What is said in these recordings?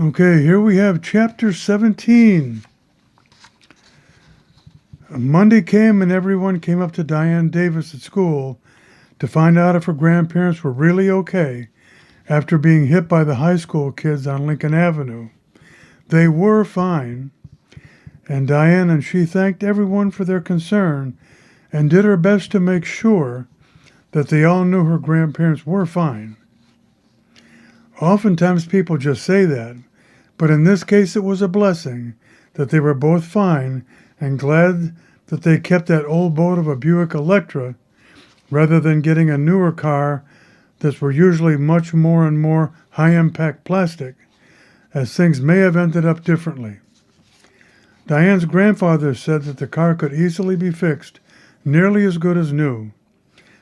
Okay, here we have chapter 17. Monday came and everyone came up to Diane Davis at school to find out if her grandparents were really okay after being hit by the high school kids on Lincoln Avenue. They were fine, and Diane and she thanked everyone for their concern and did her best to make sure that they all knew her grandparents were fine. Oftentimes people just say that, but in this case it was a blessing that they were both fine and glad that they kept that old boat of a Buick Electra rather than getting a newer car that were usually much more and more high-impact plastic, as things may have ended up differently. Diane's grandfather said that the car could easily be fixed nearly as good as new,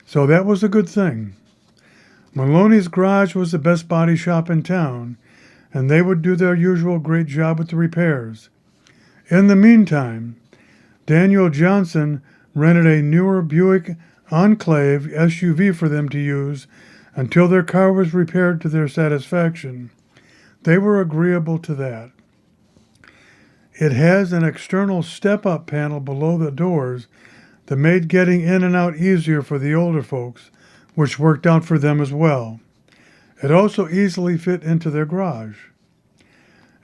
so that was a good thing. Maloney's Garage was the best body shop in town, and they would do their usual great job with the repairs. In the meantime, Daniel Johnson rented a newer Buick Enclave SUV for them to use until their car was repaired to their satisfaction. They were agreeable to that. It has an external step-up panel below the doors that made getting in and out easier for the older folks, which worked out for them as well. It also easily fit into their garage.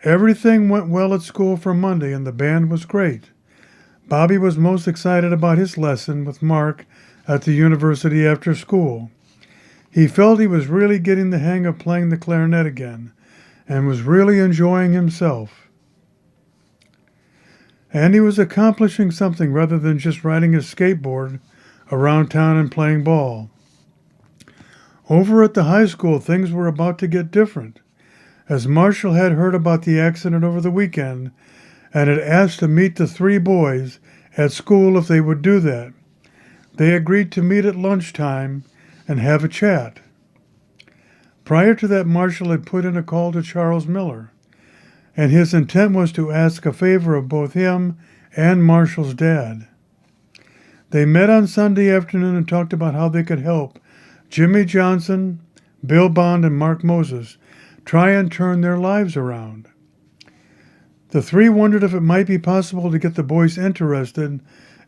Everything went well at school for Monday, and the band was great. Bobby was most excited about his lesson with Mark at the university after school. He felt he was really getting the hang of playing the clarinet again and was really enjoying himself. And he was accomplishing something rather than just riding his skateboard around town and playing ball. Over at the high school, things were about to get different, as Marshall had heard about the accident over the weekend and had asked to meet the three boys at school if they would do that. They agreed to meet at lunchtime and have a chat. Prior to that, Marshall had put in a call to Charles Miller, and his intent was to ask a favor of both him and Marshall's dad. They met on Sunday afternoon and talked about how they could help Jimmy Johnson, Bill Bond, and Mark Moses try and turn their lives around. The three wondered if it might be possible to get the boys interested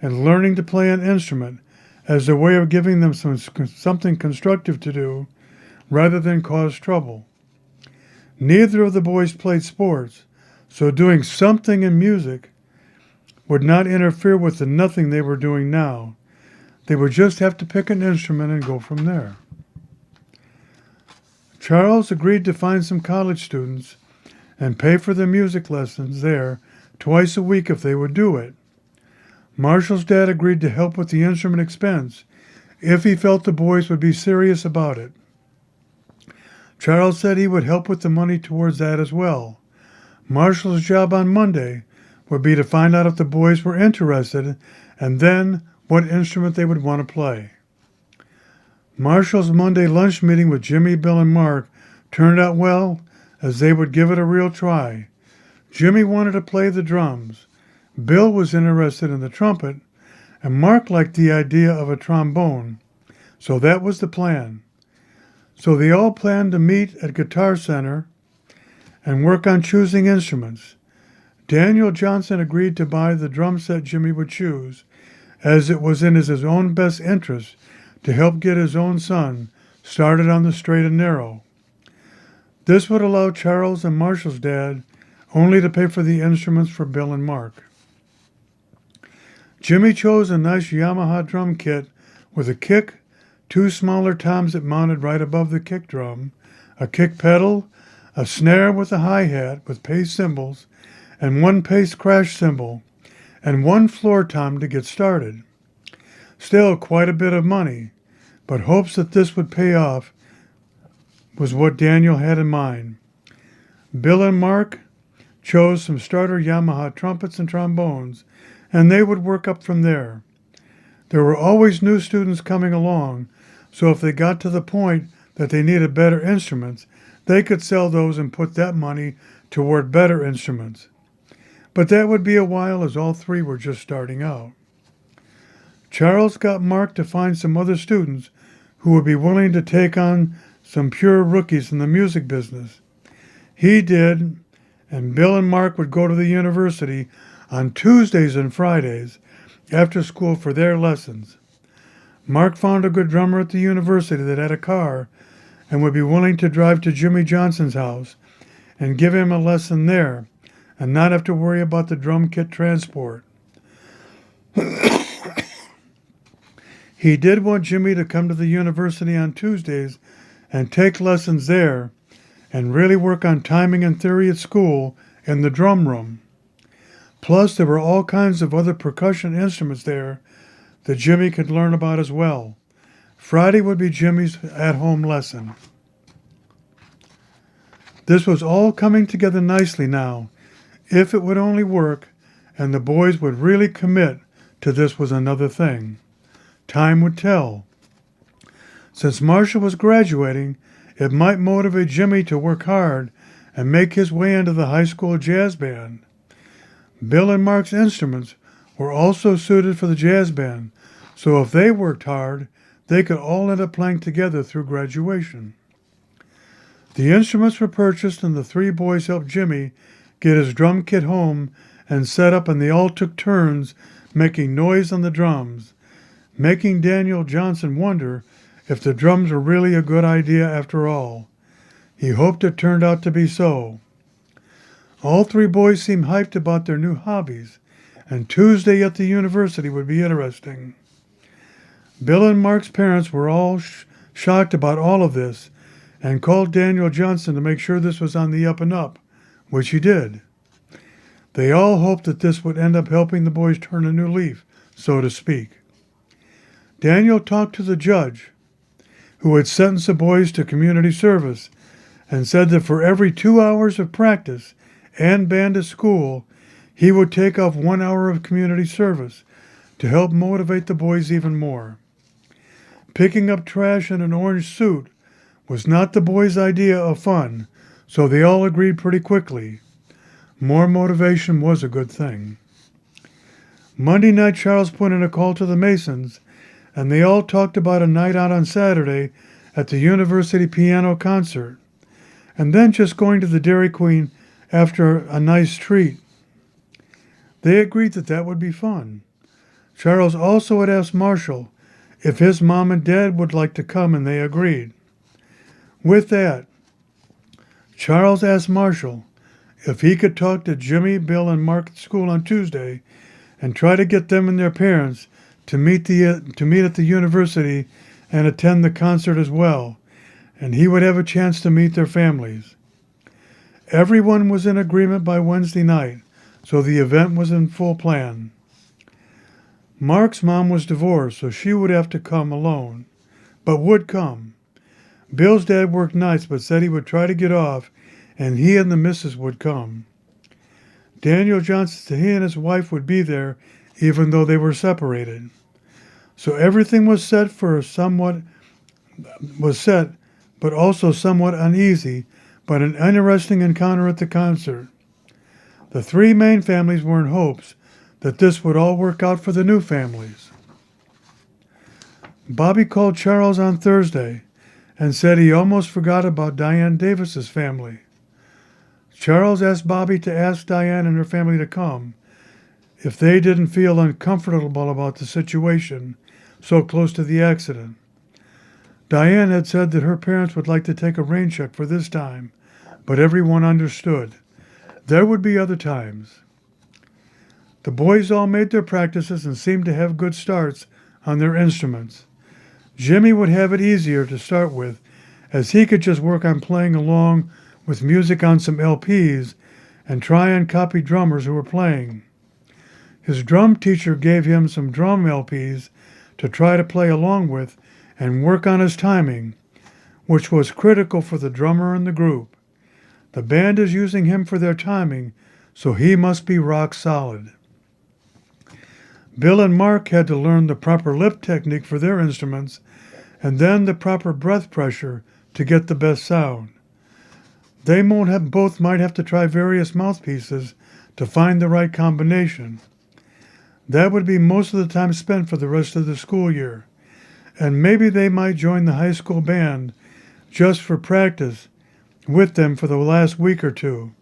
in learning to play an instrument as a way of giving them something constructive to do rather than cause trouble. Neither of the boys played sports, so doing something in music would not interfere with the nothing they were doing now. They would just have to pick an instrument and go from there. Charles agreed to find some college students and pay for their music lessons there twice a week if they would do it. Marshall's dad agreed to help with the instrument expense if he felt the boys would be serious about it. Charles said he would help with the money towards that as well. Marshall's job on Monday would be to find out if the boys were interested and then what instrument they would want to play. Marshall's Monday lunch meeting with Jimmy, Bill, and Mark turned out well, as they would give it a real try. Jimmy wanted to play the drums, Bill was interested in the trumpet, and Mark liked the idea of a trombone, so that was the plan. So they all planned to meet at Guitar Center and work on choosing instruments. Daniel Johnson agreed to buy the drum set Jimmy would choose, as it was in his own best interest to help get his own son started on the straight and narrow. This would allow Charles and Marshall's dad only to pay for the instruments for Bill and Mark. Jimmy chose a nice Yamaha drum kit with a kick, two smaller toms that mounted right above the kick drum, a kick pedal, a snare with a hi-hat with pace cymbals, and one pace crash cymbal, and one floor tom to get started. Still quite a bit of money, but hopes that this would pay off was what Daniel had in mind. Bill and Mark chose some starter Yamaha trumpets and trombones, and they would work up from there. There were always new students coming along, so if they got to the point that they needed better instruments, they could sell those and put that money toward better instruments. But that would be a while, as all three were just starting out. Charles got Mark to find some other students who would be willing to take on some pure rookies in the music business. He did, and Bill and Mark would go to the university on Tuesdays and Fridays after school for their lessons. Mark found a good drummer at the university that had a car and would be willing to drive to Jimmy Johnson's house and give him a lesson there and not have to worry about the drum kit transport. He did want Jimmy to come to the university on Tuesdays and take lessons there and really work on timing and theory at school in the drum room. Plus, there were all kinds of other percussion instruments there that Jimmy could learn about as well. Friday would be Jimmy's at-home lesson. This was all coming together nicely now, if it would only work and the boys would really commit to this was another thing. Time would tell. Since Marshall was graduating, it might motivate Jimmy to work hard and make his way into the high school jazz band. Bill and Mark's instruments were also suited for the jazz band, so if they worked hard, they could all end up playing together through graduation. The instruments were purchased and the three boys helped Jimmy get his drum kit home and set up, and they all took turns making noise on the drums, making Daniel Johnson wonder if the drums were really a good idea after all. He hoped it turned out to be so. All three boys seemed hyped about their new hobbies, and Tuesday at the university would be interesting. Bill and Mark's parents were all shocked about all of this and called Daniel Johnson to make sure this was on the up and up, which he did. They all hoped that this would end up helping the boys turn a new leaf, so to speak. Daniel talked to the judge, who had sentenced the boys to community service, and said that for every 2 hours of practice and band at school, he would take off 1 hour of community service to help motivate the boys even more. Picking up trash in an orange suit was not the boys' idea of fun, so they all agreed pretty quickly. More motivation was a good thing. Monday night, Charles put in a call to the Masons, and they all talked about a night out on Saturday at the university piano concert, and then just going to the Dairy Queen after a nice treat. They agreed that that would be fun. Charles also had asked Marshall if his mom and dad would like to come, and they agreed. With that, Charles asked Marshall if he could talk to Jimmy, Bill, and Mark at school on Tuesday and try to get them and their parents to meet at the university and attend the concert as well, and he would have a chance to meet their families. Everyone was in agreement by Wednesday night, so the event was in full plan. Mark's mom was divorced, so she would have to come alone, but would come. Bill's dad worked nights but said he would try to get off, and he and the missus would come. Daniel Johnson said he and his wife would be there even though they were separated. So everything was set, but also somewhat uneasy, but an interesting encounter at the concert. The three main families were in hopes that this would all work out for the new families. Bobby called Charles on Thursday and said he almost forgot about Diane Davis's family. Charles asked Bobby to ask Diane and her family to come if they didn't feel uncomfortable about the situation so close to the accident. Diane had said that her parents would like to take a rain check for this time, but everyone understood. There would be other times. The boys all made their practices and seemed to have good starts on their instruments. Jimmy would have it easier to start with, as he could just work on playing along with music on some LPs and try and copy drummers who were playing. His drum teacher gave him some drum LPs to try to play along with and work on his timing, which was critical for the drummer and the group. The band is using him for their timing, so he must be rock solid. Bill and Mark had to learn the proper lip technique for their instruments and then the proper breath pressure to get the best sound. They both might have to try various mouthpieces to find the right combination. That would be most of the time spent for the rest of the school year, and maybe they might join the high school band just for practice with them for the last week or two.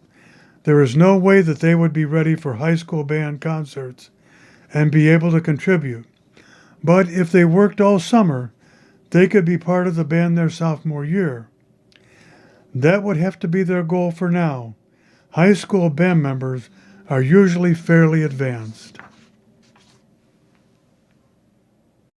There is no way that they would be ready for high school band concerts and be able to contribute. But if they worked all summer, they could be part of the band their sophomore year. That would have to be their goal for now. High school band members are usually fairly advanced.